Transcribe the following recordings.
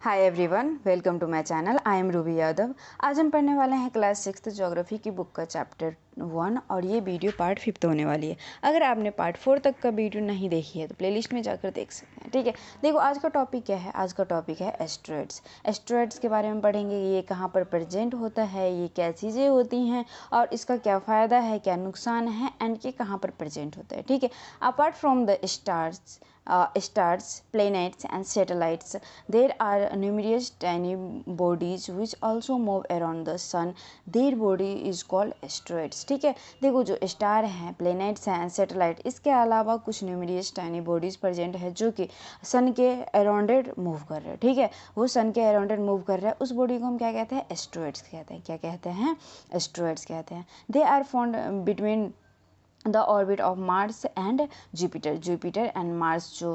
Hi everyone, welcome to my channel. I am Ruby Yadav. आज हम पढ़ने वाले हैं क्लास 6 ज्योग्राफी की बुक का चैप्टर 1 और ये वीडियो पार्ट 5 होने वाली है। अगर आपने पार्ट 4 तक का वीडियो नहीं देखी है तो प्लेलिस्ट में जाकर देख सकते हैं। ठीक है, देखो आज का टॉपिक क्या है। आज का टॉपिक है एस्टेरॉइड्स। एस्टेरॉइड्स के बारे में पढ़ेंगे, ये कहाँ पर प्रेजेंट होता है, ये क्या चीज़ें होती हैं और इसका क्या फ़ायदा है, क्या नुकसान है एंड ये कहाँ पर प्रेजेंट होता है। ठीक है, apart from the stars, planets and satellites, there are numerous tiny bodies which also move around the sun. Their body is called asteroids. ठीक है, देखो जो स्टार हैं, प्लैनेट्स हैं, सैटेलाइट, इसके अलावा कुछ न्यूमरियस टाइनी बॉडीज प्रेजेंट है जो कि सन के अराउंडेड मूव कर रहे हैं। ठीक है, वो सन के अराउंडेड मूव कर रहा है, उस बॉडी को हम क्या कहते हैं? एस्टेरॉइड्स कहते हैं। क्या कहते हैं? एस्टेरॉइड्स कहते हैं। They are found between the orbit of Mars and Jupiter and Mars जो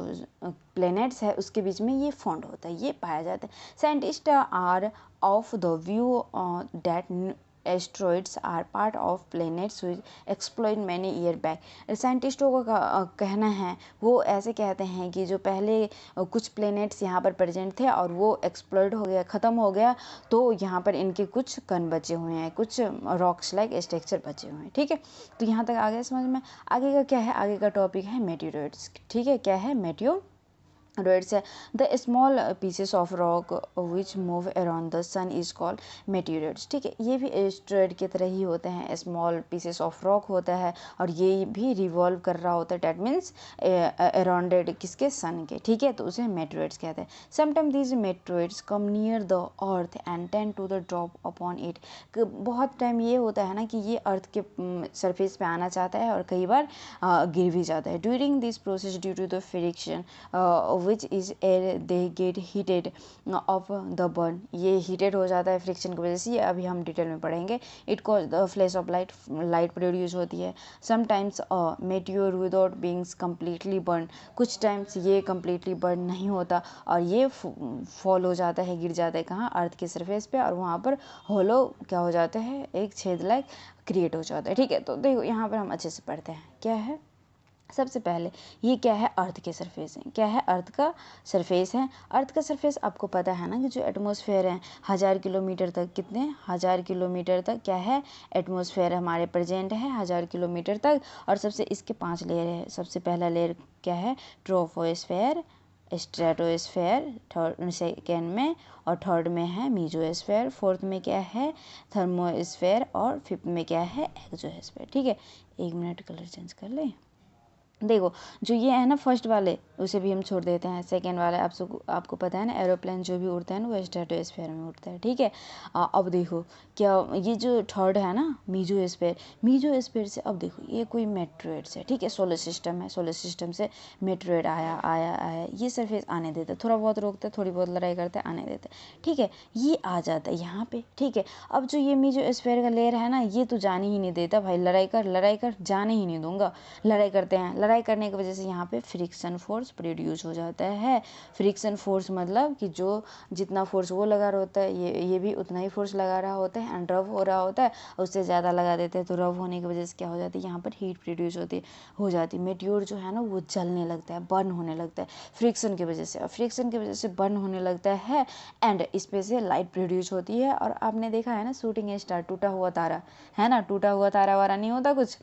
प्लैनेट्स है उसके बीच में ये फाउंड होता है, ये पाया जाता है। Scientist are of the view that asteroids are part of planets which explored many year back. साइंटिस्टों का कहना है, वो ऐसे कहते हैं कि जो पहले कुछ प्लैनेट्स यहाँ पर प्रेजेंट थे और वो एक्सप्लोर्ड हो गया, ख़त्म हो गया, तो यहाँ पर इनके कुछ कण बचे हुए हैं, कुछ रॉक्स लाइक स्ट्रक्चर बचे हुए हैं। ठीक है, तो यहाँ तक आ गया समझ में। आगे का क्या है? आगे का टॉपिक है मेटेओरॉइड्स। ठीक है, क्या है? मेटेओरॉइड्स है the small pieces of rock which move around the sun is called meteoroids. ठीक है, ये भी एस्टेरॉइड की तरह ही होते हैं, स्मॉल पीसेस ऑफ रॉक होता है और ये भी रिवॉल्व कर रहा होता है, डैट मीन्स अराउंडेड किसके? सन के। ठीक है, तो उसे मेटेओरॉइड्स कहते हैं। Sometime these meteoroids come near the earth and tend to the drop upon it. बहुत टाइम ये होता है ना कि ये अर्थ के सरफेस पे आना चाहता है और कई बार गिर भी जाता है। During this process due to the friction which is air they get heated of the burn, ये हीटेड हो जाता है फ्रिक्शन की वजह से। ये अभी हम डिटेल में पढ़ेंगे। It cause the flash of light produce होती है। Sometimes meteor without beings completely burn, कुछ टाइम्स ये कम्प्लीटली बर्न नहीं होता और ये फॉल हो जाता है, गिर जाता है कहाँ? अर्थ के सरफेस पे, और वहाँ पर होलो क्या हो जाता है? एक छेद लाइक क्रिएट हो जाता है। ठीक है, तो देखो यहाँ पर हम अच्छे से पढ़ते हैं। क्या है? सबसे पहले ये क्या है? अर्थ के सरफेस है। क्या है? अर्थ का सरफेस है। अर्थ का सरफेस आपको पता है ना कि जो एटमॉस्फेयर है 1000 किलोमीटर तक, कितने 1000 किलोमीटर तक क्या है? एटमॉस्फेयर हमारे प्रेजेंट है 1000 किलोमीटर तक। और सबसे इसके 5 लेयर है। सबसे पहला लेयर क्या है? ट्रोपोस्फेयर, स्ट्रेटोस्फेयर थर्ड सेकेंड में, और थर्ड में है मीजोस्फेयर, फोर्थ में क्या है? थर्मोस्फेयर, और फिफ्थ में क्या है? एक्सोस्फेयर। ठीक है, 1 मिनट कलर चेंज कर ले। देखो जो ये है ना फर्स्ट वाले, उसे भी हम छोड़ देते हैं। सेकेंड वाले आपको पता है ना, एरोप्लेन जो भी उड़ता है ना वो स्ट्रेटोस्फेयर में उड़ता है। ठीक है, अब देखो क्या ये जो थर्ड है ना मीजोस्फेयर से, अब देखो ये कोई मेटेओरॉइड्स है। ठीक है, सोलर सिस्टम है, सोलर सिस्टम से मेटेओरॉइड आया, ये सरफेस आने देता है, थोड़ा बहुत रोकता है, थोड़ी बहुत लड़ाई करता है, आने देता है। ठीक है, ये आ जाता है यहाँ पे। ठीक है, अब जो ये मीजोस्फेयर का लेयर है ना, ये तो जाने ही नहीं देता भाई, लड़ाई कर, जाने ही नहीं दूंगा। लड़ाई करते हैं, लड़ाई करने की वजह से यहाँ पे फ्रिक्शन फोर्स प्रोड्यूस हो जाता है। फ्रिक्शन फोर्स मतलब कि जो जितना फोर्स वो लगा रहा होता है, ये भी उतना ही फोर्स लगा रहा होता है एंड रब हो रहा होता है, उससे ज़्यादा लगा देते हैं तो रब होने की वजह से क्या हो जाती है? यहाँ पर हीट प्रोड्यूस हो जाती है। मेटेओर जो है ना वो जलने लगता है, बर्न होने लगता है फ्रिक्शन की वजह से, और फ्रिक्शन की वजह से बर्न होने लगता है एंड इसमें से लाइट प्रोड्यूस होती है। और आपने देखा है ना शूटिंग स्टार, टूटा हुआ तारा है ना, टूटा हुआ तारा वारा नहीं होता कुछ,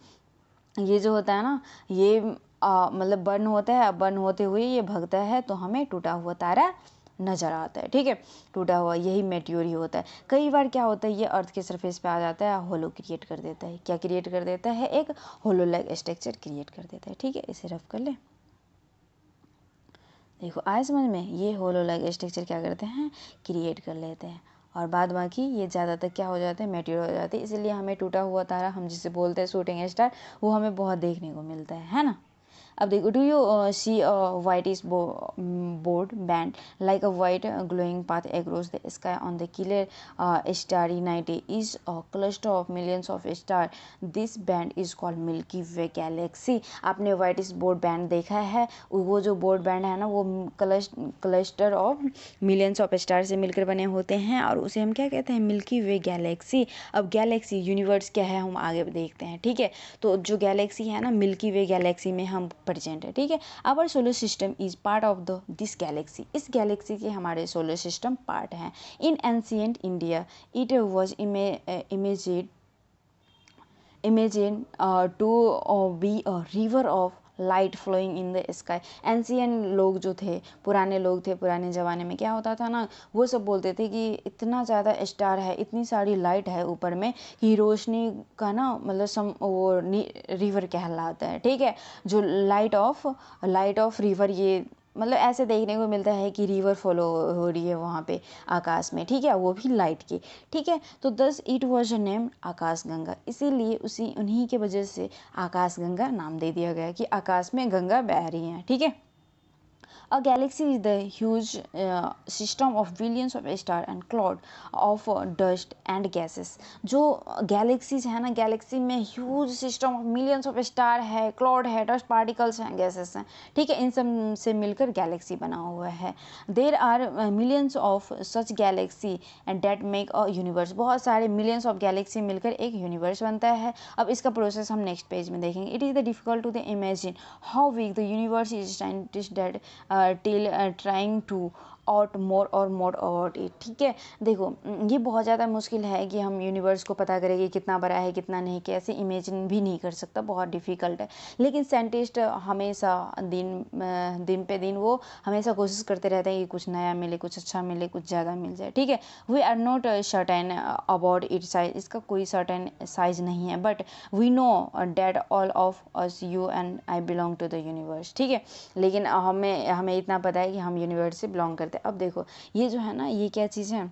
ये जो होता है ना ये मतलब बर्न होता है, अब बर्न होते हुए ये भगता है तो हमें टूटा हुआ तारा नज़र आता है। ठीक है, टूटा हुआ यही मेटेओर ही होता है। कई बार क्या होता है, ये अर्थ के सरफेस पे आ जाता है, होलो क्रिएट कर देता है। क्या क्रिएट कर देता है? एक होलो लाइक स्ट्रक्चर क्रिएट कर देता है। ठीक है, इसे रफ कर ले। देखो आए समझ में, ये होलो लाइक स्ट्रक्चर क्या करते हैं? क्रिएट कर लेते हैं, और बाद बाकी ये ज़्यादातर क्या हो जाते हैं? मेटेओर हो जाते हैं। इसलिए हमें टूटा हुआ तारा, हम जिसे बोलते हैं शूटिंग स्टार, वो हमें बहुत देखने को मिलता है ना। अब देखो, do you see a whitish board band like a white glowing path across the sky on the clear starry night is a cluster of millions of stars. This band is called Milky Way galaxy. आपने whitish board band देखा है? वो जो board band है ना वो cluster of millions of star से मिलकर बने होते हैं और उसे हम क्या कहते हैं? मिल्की वे गैलेक्सी। अब गैलेक्सी यूनिवर्स क्या है हम आगे देखते हैं। ठीक है, तो जो गैलेक्सी है ना मिल्की वे गैलेक्सी में हम प्रेजेंट है, ठीक है। Our solar system is part of the this galaxy, इस गैलेक्सी के हमारे सोलर सिस्टम पार्ट हैं। In ancient India it was imagine to be a river of light flowing in the sky. Ancient लोग जो थे, पुराने लोग थे, पुराने ज़माने में क्या होता था ना, वो सब बोलते थे कि इतना ज़्यादा स्टार है, इतनी सारी लाइट है ऊपर में कि रोशनी का ना मतलब वो रिवर कहलाता है, ठीक है। जो लाइट ऑफ रिवर, ये मतलब ऐसे देखने को मिलता है कि रिवर फॉलो हो रही है वहाँ पे आकाश में, ठीक है, वो भी लाइट की, ठीक है। तो दस इट वॉज नेम्ड आकाश गंगा, इसीलिए उन्हीं के वजह से आकाश गंगा नाम दे दिया गया कि आकाश में गंगा बह रही हैं, ठीक है। A galaxy is the huge system of billions of stars and cloud of dust and gases। जो गैलेक्सीज है ना, गैलेक्सी में huge system of millions of star है, क्लाउड है, डस्ट पार्टिकल्स हैं, गैसेस हैं, ठीक है। इन सब से मिलकर गैलेक्सी बना हुआ है। There are millions of such galaxy and that make a universe, बहुत सारे मिलियंस ऑफ गैलेक्सी मिलकर एक यूनिवर्स बनता है। अब इसका प्रोसेस हम नेक्स्ट पेज में देखेंगे। It is the difficult to the imagine how big the universe is scientist that till trying to out more और मोर अबाउट इट, ठीक है। देखो ये बहुत ज़्यादा मुश्किल है कि हम यूनिवर्स को पता करें कि कितना बड़ा है कितना नहीं, कैसे इमेजिन भी नहीं कर सकता, बहुत डिफ़िकल्ट है। लेकिन साइंटिस्ट हमेशा दिन पे दिन वो हमेशा कोशिश करते रहते हैं कि कुछ नया मिले, कुछ अच्छा मिले, कुछ ज़्यादा मिल जाए, ठीक है। We are not certain about it size, इसका कोई सर्टेन साइज नहीं है, but we know that all of us you and I belong to the universe, ठीक है। लेकिन हमें इतना पता है कि हम यूनिवर्स से बिलोंग करते हैं। अब देखो ये जो है ना, ये क्या चीज़ है,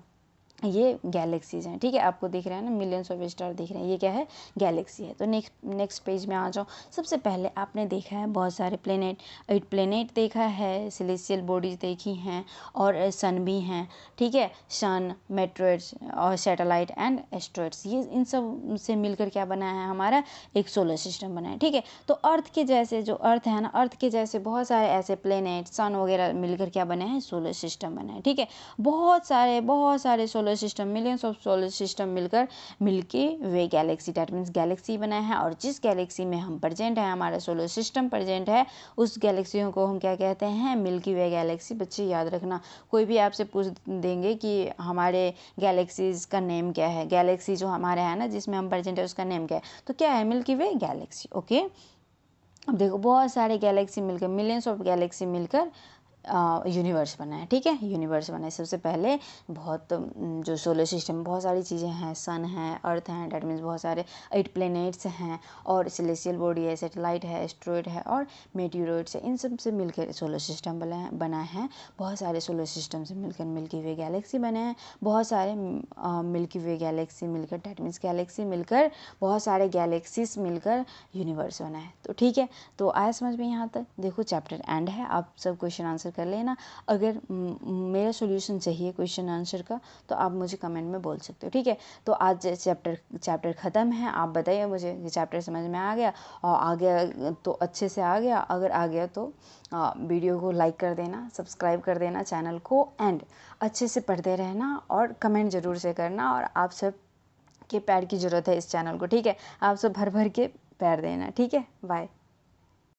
ये गैलेक्सीज हैं, ठीक है। आपको दिख रहा है ना, मिलियंस ऑफ स्टार दिख रहे हैं, ये क्या है, गैलेक्सी है। तो नेक्स्ट पेज में आ जाओ। सबसे पहले आपने देखा है बहुत सारे प्लेनेट, 8 प्लेनेट देखा है, सेलेस्टियल बॉडीज देखी हैं, और सन भी हैं, ठीक है। सन, मेट्रोइड्स और सैटेलाइट एंड एस्ट्रॉइड्स, ये इन सब से मिलकर क्या बना है, हमारा एक सोलर सिस्टम बना है, ठीक है। तो अर्थ के जैसे, जो अर्थ है ना, अर्थ के जैसे बहुत सारे ऐसे प्लेनेट, सन वगैरह मिलकर क्या बने हैं, सोलर सिस्टम बना है, ठीक है। बहुत सारे solar system, millions of solar system मिलके वे गैलेक्सी, डैट मीन्स गैलेक्सी बना है। और जिस गैलेक्सी में हम प्रेजेंट है, हमारा सोलर सिस्टम प्रेजेंट है, उस गैलेक्सियों को हम क्या कहते हैं, मिल्की वे गैलेक्सी। बच्चे याद रखना, कोई भी आपसे पूछ देंगे कि हमारे गैलेक्सीज का नेम क्या है, गैलेक्सी जो हमारे है ना जिसमें हम प्रेजेंट है उसका नेम क्या है, तो क्या है, मिल्की वे गैलेक्सी, ओके। अब देखो बहुत सारे गैलेक्सी मिलकर, मिलियंस ऑफ गैलेक्सी मिलकर यूनिवर्स बना है, ठीक है। यूनिवर्स बना है। सबसे पहले बहुत जो सोलर सिस्टम में बहुत सारी चीज़ें हैं, सन है, अर्थ है, डैट मीन्स बहुत सारे 8 प्लैनेट्स हैं, और सेलेस्टियल बॉडी है, सैटेलाइट है, एस्ट्रॉइड है, और मेटियोरॉइड्स है। इन सब से मिलकर सोलर सिस्टम बना है। बहुत सारे सोलर सिस्टम से मिलकर मिल्की वे गैलेक्सी बने हैं। बहुत सारे मिल्की वे गैलेक्सी मिलकर, डैट मीन्स गैलेक्सी मिलकर, बहुत सारे गैलेक्सीज मिलकर यूनिवर्स बना है। तो ठीक है, तो आया समझ में यहाँ तक। देखो चैप्टर एंड है, आप सब क्वेश्चन आंसर कर लेना। अगर मेरा सॉल्यूशन चाहिए क्वेश्चन आंसर का तो आप मुझे कमेंट में बोल सकते हो, ठीक है। तो आज चैप्टर ख़त्म है। आप बताइए मुझे कि चैप्टर समझ में आ गया, और आ गया तो अच्छे से आ गया, अगर आ गया तो वीडियो को लाइक कर देना, सब्सक्राइब कर देना चैनल को, एंड अच्छे से पढ़ते रहना, और कमेंट ज़रूर से करना। और आप सब के प्यार की ज़रूरत है इस चैनल को, ठीक है। आप सब भर भर के प्यार देना, ठीक है। बाय।